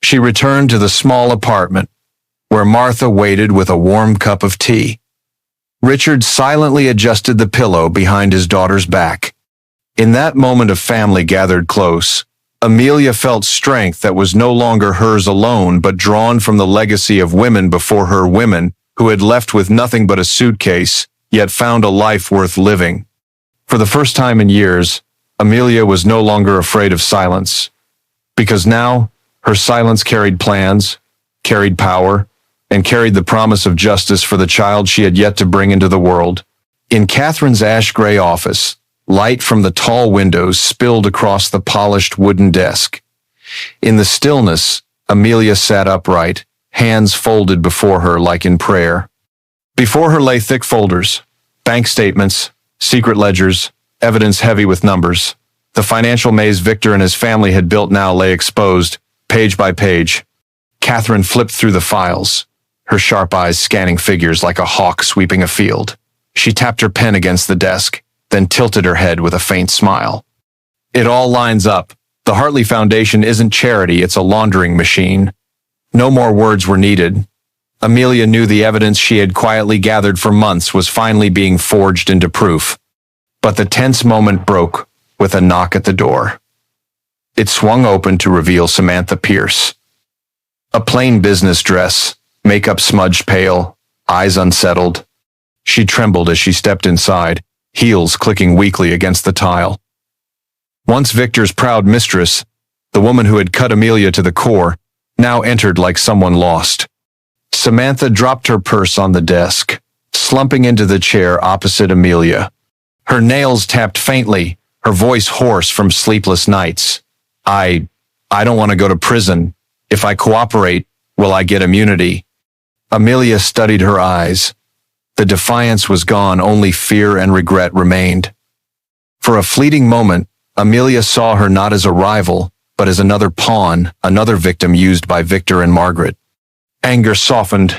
Speaker 2: She returned to the small apartment, where Martha waited with a warm cup of tea. Richard silently adjusted the pillow behind his daughter's back. In that moment of family gathered close, Amelia felt strength that was no longer hers alone, but drawn from the legacy of women before her, women who had left with nothing but a suitcase, yet found a life worth living. For the first time in years, Amelia was no longer afraid of silence, because now her silence carried plans, carried power, and carried the promise of justice for the child she had yet to bring into the world. In Catherine's ash-gray office, light from the tall windows spilled across the polished wooden desk. In the stillness, Amelia sat upright, hands folded before her like in prayer. Before her lay thick folders, bank statements, secret ledgers, evidence heavy with numbers. The financial maze Victor and his family had built now lay exposed, page by page. Catherine flipped through the files, her sharp eyes scanning figures like a hawk sweeping a field. She tapped her pen against the desk, then tilted her head with a faint smile. It all lines up. The Hartley Foundation isn't charity, it's a laundering machine. No more words were needed. Amelia knew the evidence she had quietly gathered for months was finally being forged into proof. But the tense moment broke with a knock at the door. It swung open to reveal Samantha Pierce. A plain business dress, makeup smudged pale, eyes unsettled. She trembled as she stepped inside, heels clicking weakly against the tile. Once Victor's proud mistress, the woman who had cut Amelia to the core, now entered like someone lost. Samantha dropped her purse on the desk, slumping into the chair opposite Amelia. Her nails tapped faintly, her voice hoarse from sleepless nights. I don't want to go to prison. If I cooperate, will I get immunity? Amelia studied her eyes. The defiance was gone, only fear and regret remained. For a fleeting moment, Amelia saw her not as a rival, but as another pawn, another victim used by Victor and Margaret. Anger softened,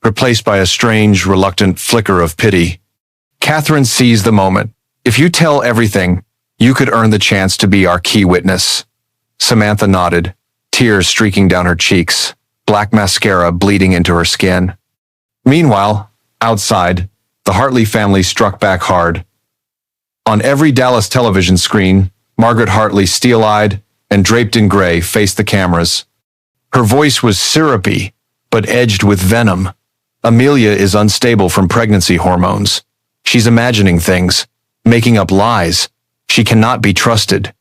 Speaker 2: replaced by a strange, reluctant flicker of pity. Catherine seized the moment. If you tell everything, you could earn the chance to be our key witness. Samantha nodded, tears streaking down her cheeks, black mascara bleeding into her skin. Meanwhile, outside, the Hartley family struck back hard. On every Dallas television screen, Margaret Hartley, steel-eyed and draped in gray, faced the cameras. Her voice was syrupy, but edged with venom. Amelia is unstable from pregnancy hormones. She's imagining things, making up lies. She cannot be trusted.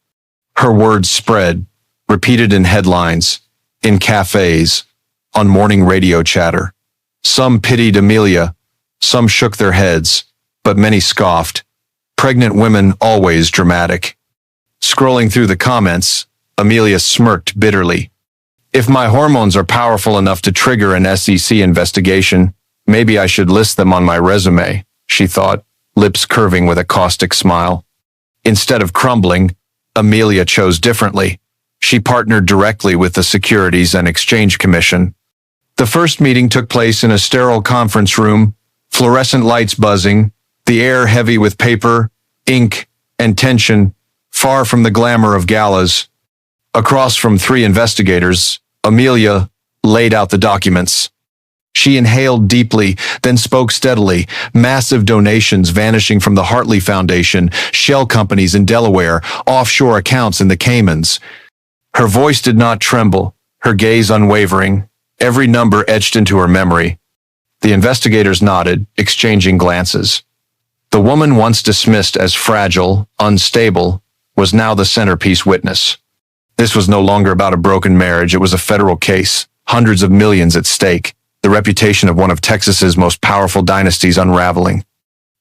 Speaker 2: Her words spread, repeated in headlines, in cafes, on morning radio chatter. Some pitied Amelia, Some shook their heads, but many scoffed. Pregnant women always dramatic. Scrolling through the comments, Amelia smirked bitterly. If my hormones are powerful enough to trigger an SEC investigation, maybe I should list them on my resume, she thought, lips curving with a caustic smile. Instead of crumbling, Amelia chose differently. She partnered directly with the Securities and Exchange Commission. The first meeting took place in a sterile conference room, fluorescent lights buzzing, the air heavy with paper, ink, and tension, far from the glamour of galas. Across from three investigators, Amelia laid out the documents. She inhaled deeply, then spoke steadily, massive donations vanishing from the Hartley Foundation, shell companies in Delaware, offshore accounts in the Caymans. Her voice did not tremble, her gaze unwavering, every number etched into her memory. The investigators nodded, exchanging glances. The woman once dismissed as fragile, unstable, was now the centerpiece witness. This was no longer about a broken marriage, it was a federal case, hundreds of millions at stake, the reputation of one of Texas's most powerful dynasties unraveling.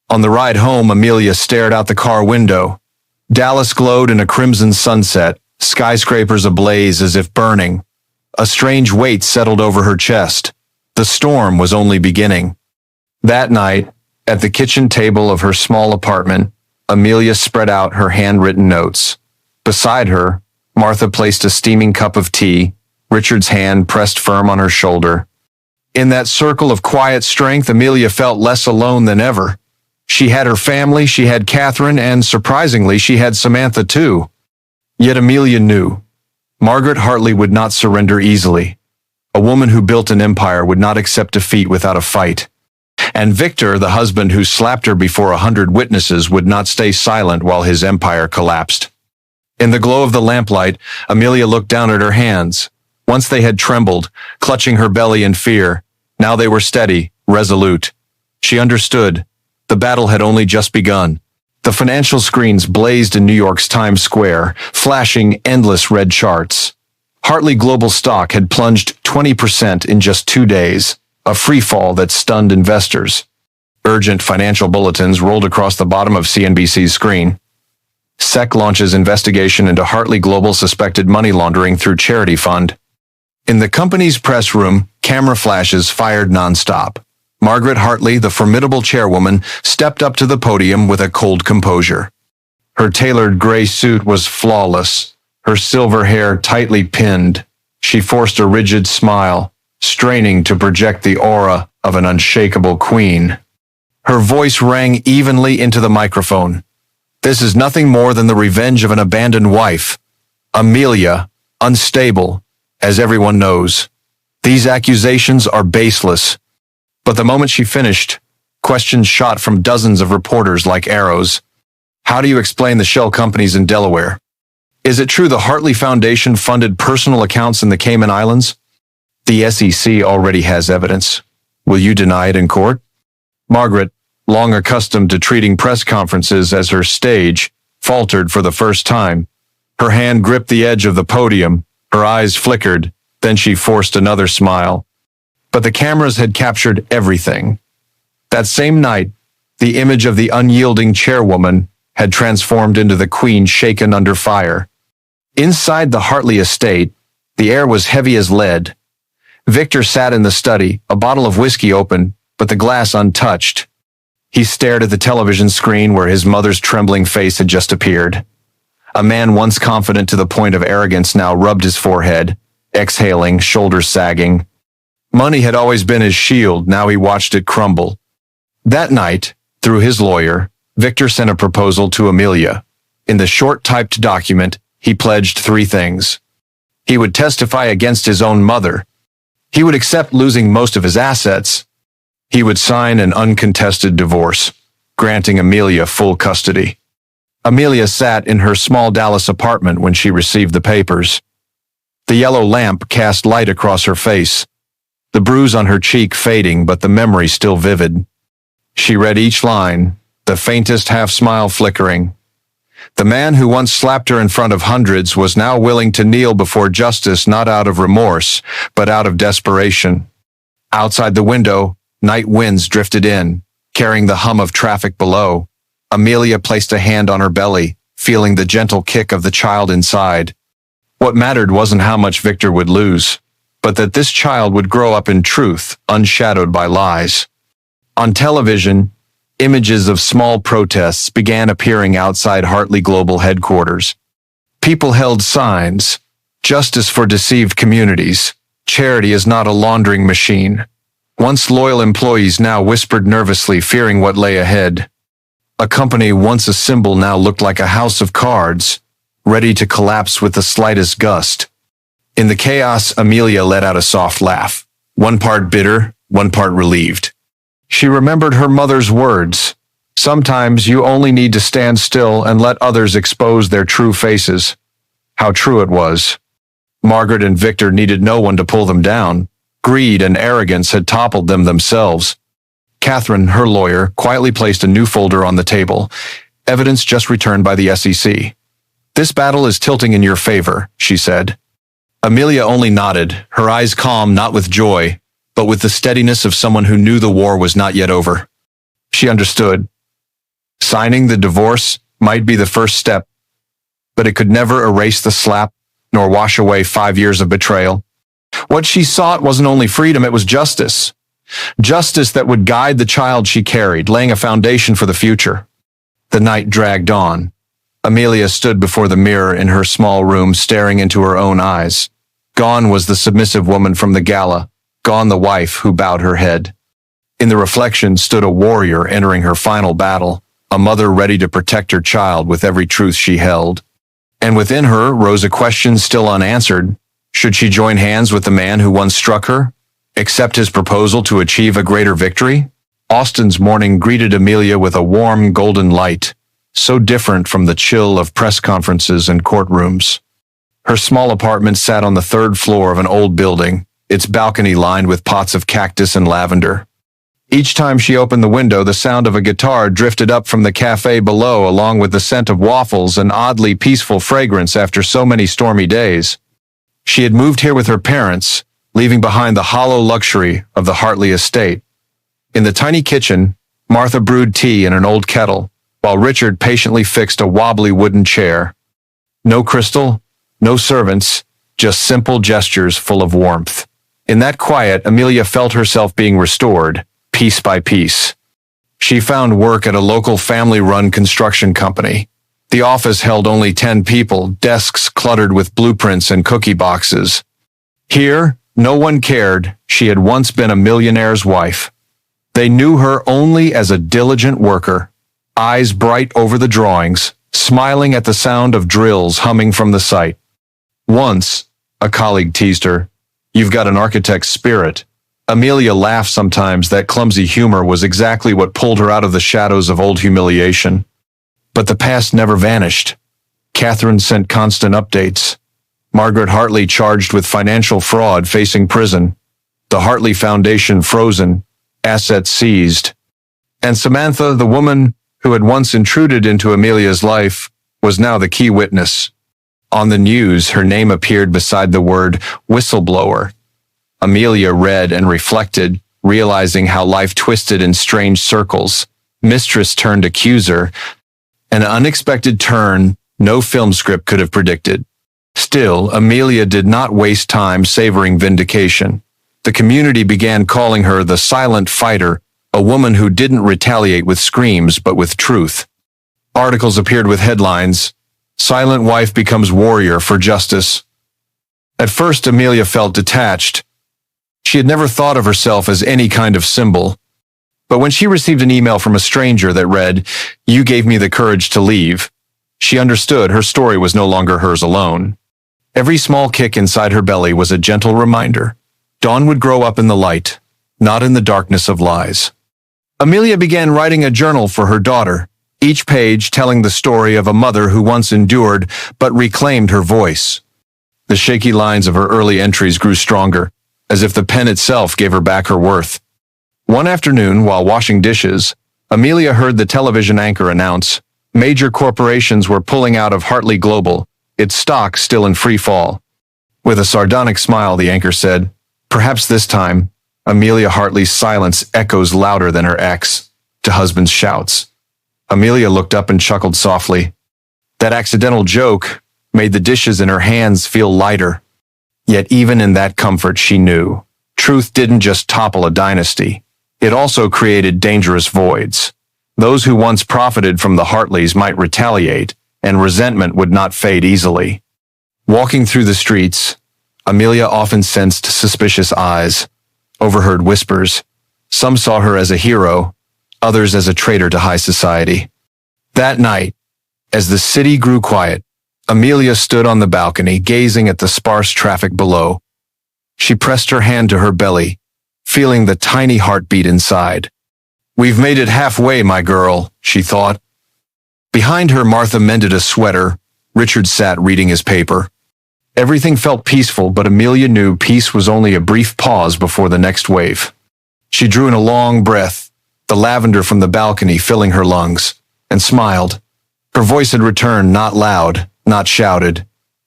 Speaker 2: On the ride home, Amelia stared out the car window. Dallas glowed in a crimson sunset, skyscrapers ablaze as if burning. A strange weight settled over her chest. The storm was only beginning. That night, at the kitchen table of her small apartment, Amelia spread out her handwritten notes. Beside her, Martha placed a steaming cup of tea, Richard's hand pressed firm on her shoulder. In that circle of quiet strength, Amelia felt less alone than ever. She had her family, she had Catherine, and surprisingly, she had Samantha too. Yet Amelia knew. Margaret Hartley would not surrender easily. A woman who built an empire would not accept defeat without a fight. And Victor, the husband who slapped her before 100 witnesses, would not stay silent while his empire collapsed. In the glow of the lamplight, Amelia looked down at her hands. Once they had trembled, clutching her belly in fear. Now they were steady, resolute. She understood. The battle had only just begun. The financial screens blazed in New York's Times Square, flashing endless red charts. Hartley Global stock had plunged 20% in just 2 days, a free fall that stunned investors. Urgent financial bulletins rolled across the bottom of CNBC's screen. SEC launches investigation into Hartley Global suspected money laundering through charity fund. In the company's press room, camera flashes fired nonstop. Margaret Hartley, the formidable chairwoman, stepped up to the podium with a cold composure. Her tailored gray suit was flawless, her silver hair tightly pinned. She forced a rigid smile, straining to project the aura of an unshakable queen. Her voice rang evenly into the microphone. This is nothing more than the revenge of an abandoned wife. Amelia, unstable, as everyone knows. These accusations are baseless. But the moment she finished, questions shot from dozens of reporters like arrows. How do you explain the shell companies in Delaware? Is it true the Hartley Foundation funded personal accounts in the Cayman Islands? The SEC already has evidence. Will you deny it in court? Margaret, long accustomed to treating press conferences as her stage, faltered for the first time. Her hand gripped the edge of the podium, her eyes flickered, then she forced another smile. But the cameras had captured everything. That same night, the image of the unyielding chairwoman had transformed into the queen shaken under fire. Inside the Hartley estate, the air was heavy as lead. Victor sat in the study, a bottle of whiskey open, but the glass untouched. He stared at the television screen where his mother's trembling face had just appeared. A man once confident to the point of arrogance now rubbed his forehead, exhaling, shoulders sagging. Money had always been his shield, now he watched it crumble. That night, through his lawyer, Victor sent a proposal to Amelia. In the short typed document, he pledged 3 things. He would testify against his own mother. He would accept losing most of his assets. He would sign an uncontested divorce, granting Amelia full custody. Amelia sat in her small Dallas apartment when she received the papers. The yellow lamp cast light across her face, the bruise on her cheek fading but the memory still vivid. She read each line, the faintest half-smile flickering. The man who once slapped her in front of hundreds was now willing to kneel before justice not out of remorse, but out of desperation. Outside the window, night winds drifted in, Carrying the hum of traffic below, Amelia placed a hand on her belly, feeling the gentle kick of the child inside. What mattered wasn't how much Victor would lose, but that this child would grow up in truth, unshadowed by lies. On television, images of small protests began appearing outside Hartley Global headquarters. People held signs, "Justice for deceived communities. Charity is not a laundering machine." Once loyal employees now whispered nervously, fearing what lay ahead. A company once a symbol now looked like a house of cards, ready to collapse with the slightest gust. In the chaos, Amelia let out a soft laugh, one part bitter, one part relieved. She remembered her mother's words, "Sometimes you only need to stand still and let others expose their true faces." How true it was. Margaret and Victor needed no one to pull them down. Greed and arrogance had toppled them themselves. Catherine, her lawyer, quietly placed a new folder on the table, evidence just returned by the SEC. "This battle is tilting in your favor," she said. Amelia only nodded, her eyes calm not with joy, but with the steadiness of someone who knew the war was not yet over. She understood. Signing the divorce might be the first step, but it could never erase the slap, nor wash away 5 years of betrayal. What she sought wasn't only freedom, it was justice. Justice that would guide the child she carried, laying a foundation for the future. The night dragged on. Amelia stood before the mirror in her small room, staring into her own eyes. Gone was the submissive woman from the gala, gone the wife who bowed her head. In the reflection stood a warrior entering her final battle, a mother ready to protect her child with every truth she held. And within her rose a question still unanswered. Should she join hands with the man who once struck her? Accept his proposal to achieve a greater victory? Austin's morning greeted Amelia with a warm golden light, so different from the chill of press conferences and courtrooms. Her small apartment sat on the 3rd floor of an old building, its balcony lined with pots of cactus and lavender. Each time she opened the window, the sound of a guitar drifted up from the cafe below, along with the scent of waffles and oddly peaceful fragrance after so many stormy days. She had moved here with her parents, leaving behind the hollow luxury of the Hartley estate. In the tiny kitchen, Martha brewed tea in an old kettle, while Richard patiently fixed a wobbly wooden chair. No crystal, no servants, just simple gestures full of warmth. In that quiet, Amelia felt herself being restored, piece by piece. She found work at a local family-run construction company. The office held only 10 people, desks cluttered with blueprints and cookie boxes. Here, no one cared she had once been a millionaire's wife. They knew her only as a diligent worker, eyes bright over the drawings, smiling at the sound of drills humming from the site. Once, a colleague teased her, "You've got an architect's spirit." Amelia laughed sometimes. That clumsy humor was exactly what pulled her out of the shadows of old humiliation. But the past never vanished. Catherine sent constant updates. Margaret Hartley charged with financial fraud, facing prison. The Hartley Foundation frozen, assets seized. And Samantha, the woman who had once intruded into Amelia's life, was now the key witness. On the news, her name appeared beside the word whistleblower. Amelia read and reflected, realizing how life twisted in strange circles. Mistress turned accuser, an unexpected turn no film script could have predicted. Still, Amelia did not waste time savoring vindication. The community began calling her the silent fighter, a woman who didn't retaliate with screams but with truth. Articles appeared with headlines, "Silent Wife Becomes Warrior for Justice." At first, Amelia felt detached. She had never thought of herself as any kind of symbol. But when she received an email from a stranger that read, "You gave me the courage to leave," she understood her story was no longer hers alone. Every small kick inside her belly was a gentle reminder. Dawn would grow up in the light, not in the darkness of lies. Amelia began writing a journal for her daughter, each page telling the story of a mother who once endured but reclaimed her voice. The shaky lines of her early entries grew stronger, as if the pen itself gave her back her worth. One afternoon, while washing dishes, Amelia heard the television anchor announce, major corporations were pulling out of Hartley Global, its stock still in free fall. With a sardonic smile, the anchor said, "Perhaps this time." Amelia Hartley's silence echoes louder than her ex. to husband's shouts. Amelia looked up and chuckled softly. That accidental joke made the dishes in her hands feel lighter. Yet even in that comfort she knew, truth didn't just topple a dynasty. It also created dangerous voids. Those who once profited from the Hartleys might retaliate, and resentment would not fade easily. Walking through the streets, Amelia often sensed suspicious eyes, overheard whispers. Some saw her as a hero, others as a traitor to high society. That night, as the city grew quiet, Amelia stood on the balcony, gazing at the sparse traffic below. She pressed her hand to her belly, feeling the tiny heartbeat inside. "We've made it halfway, my girl," she thought. Behind her, Martha mended a sweater. Richard sat reading his paper. Everything felt peaceful, but Amelia knew peace was only a brief pause before the next wave. She drew in a long breath, the lavender from the balcony filling her lungs, and smiled. Her voice had returned, not loud, not shouted.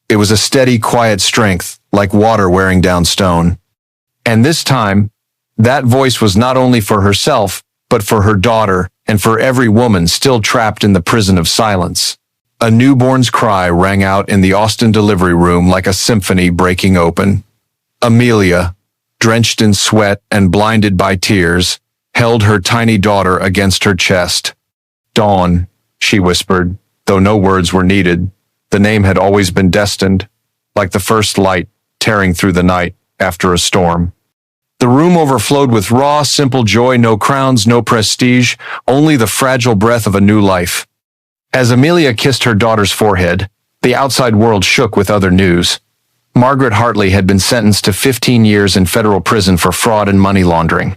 Speaker 2: It was a steady, quiet strength, like water wearing down stone. And this time, that voice was not only for herself, but for her daughter and for every woman still trapped in the prison of silence. A newborn's cry rang out in the Austin delivery room like a symphony breaking open. Amelia, drenched in sweat and blinded by tears, held her tiny daughter against her chest. "Dawn," she whispered, though no words were needed. The name had always been destined, like the first light tearing through the night after a storm. The room overflowed with raw, simple joy, no crowns, no prestige, only the fragile breath of a new life. As Amelia kissed her daughter's forehead, the outside world shook with other news. Margaret Hartley had been sentenced to 15 years in federal prison for fraud and money laundering.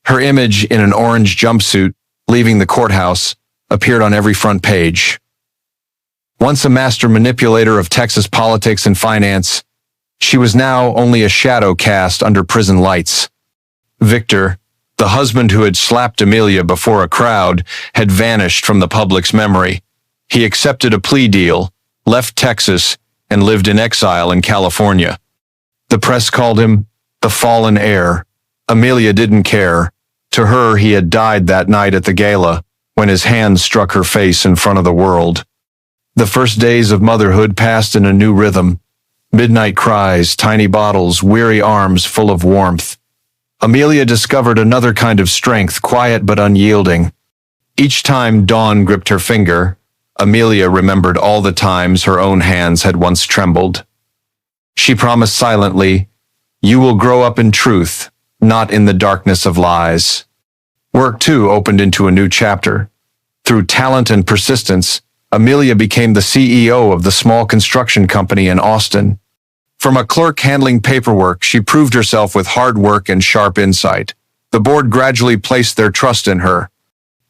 Speaker 2: Her image in an orange jumpsuit, leaving the courthouse, appeared on every front page. Once a master manipulator of Texas politics and finance, she was now only a shadow cast under prison lights. Victor, the husband who had slapped Amelia before a crowd, had vanished from the public's memory. He accepted a plea deal, left Texas, and lived in exile in California. The press called him the fallen heir. Amelia didn't care. To her, he had died that night at the gala, when his hand struck her face in front of the world. The first days of motherhood passed in a new rhythm. Midnight cries, tiny bottles, weary arms full of warmth. Amelia discovered another kind of strength, quiet but unyielding. Each time Dawn gripped her finger, Amelia remembered all the times her own hands had once trembled. She promised silently, "You will grow up in truth, not in the darkness of lies." Work, too, opened into a new chapter. Through talent and persistence, Amelia became the CEO of the small construction company in Austin. From a clerk handling paperwork, she proved herself with hard work and sharp insight. The board gradually placed their trust in her.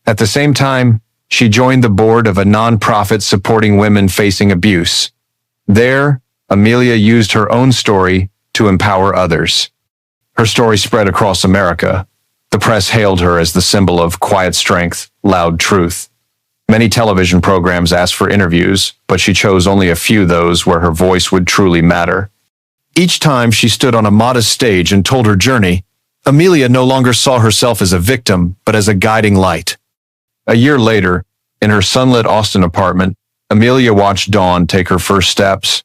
Speaker 2: At the same time, she joined the board of a nonprofit supporting women facing abuse. There, Amelia used her own story to empower others. Her story spread across America. The press hailed her as the symbol of quiet strength, loud truth. Many television programs asked for interviews, but she chose only a few, those where her voice would truly matter. Each time she stood on a modest stage and told her journey, Amelia no longer saw herself as a victim, but as a guiding light. A year later, in her sunlit Austin apartment, Amelia watched Dawn take her first steps.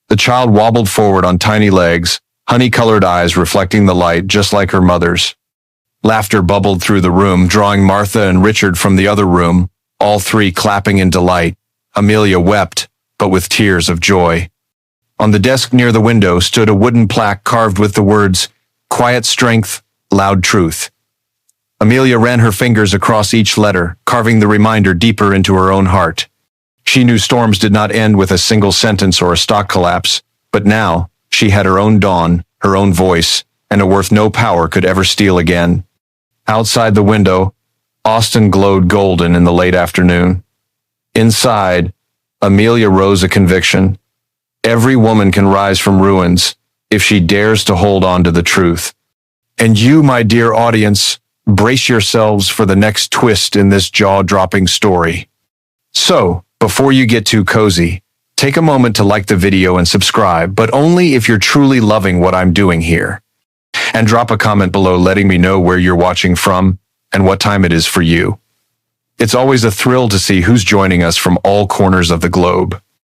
Speaker 2: The child wobbled forward on tiny legs, honey-colored eyes reflecting the light just like her mother's. Laughter bubbled through the room, drawing Martha and Richard from the other room, all three clapping in delight. Amelia wept, but with tears of joy. On the desk near the window stood a wooden plaque carved with the words, "Quiet strength, loud truth." Amelia ran her fingers across each letter, carving the reminder deeper into her own heart. She knew storms did not end with a single sentence or a stock collapse, but now she had her own dawn, her own voice, and a worth no power could ever steal again. Outside the window, Austin glowed golden in the late afternoon. Inside, Amelia rose a conviction. Every woman can rise from ruins if she dares to hold on to the truth. And you, my dear audience, brace yourselves for the next twist in this jaw-dropping story. So, before you get too cozy, take a moment to like the video and subscribe, but only if you're truly loving what I'm doing here. And drop a comment below letting me know where you're watching from and what time it is for you. It's always a thrill to see who's joining us from all corners of the globe.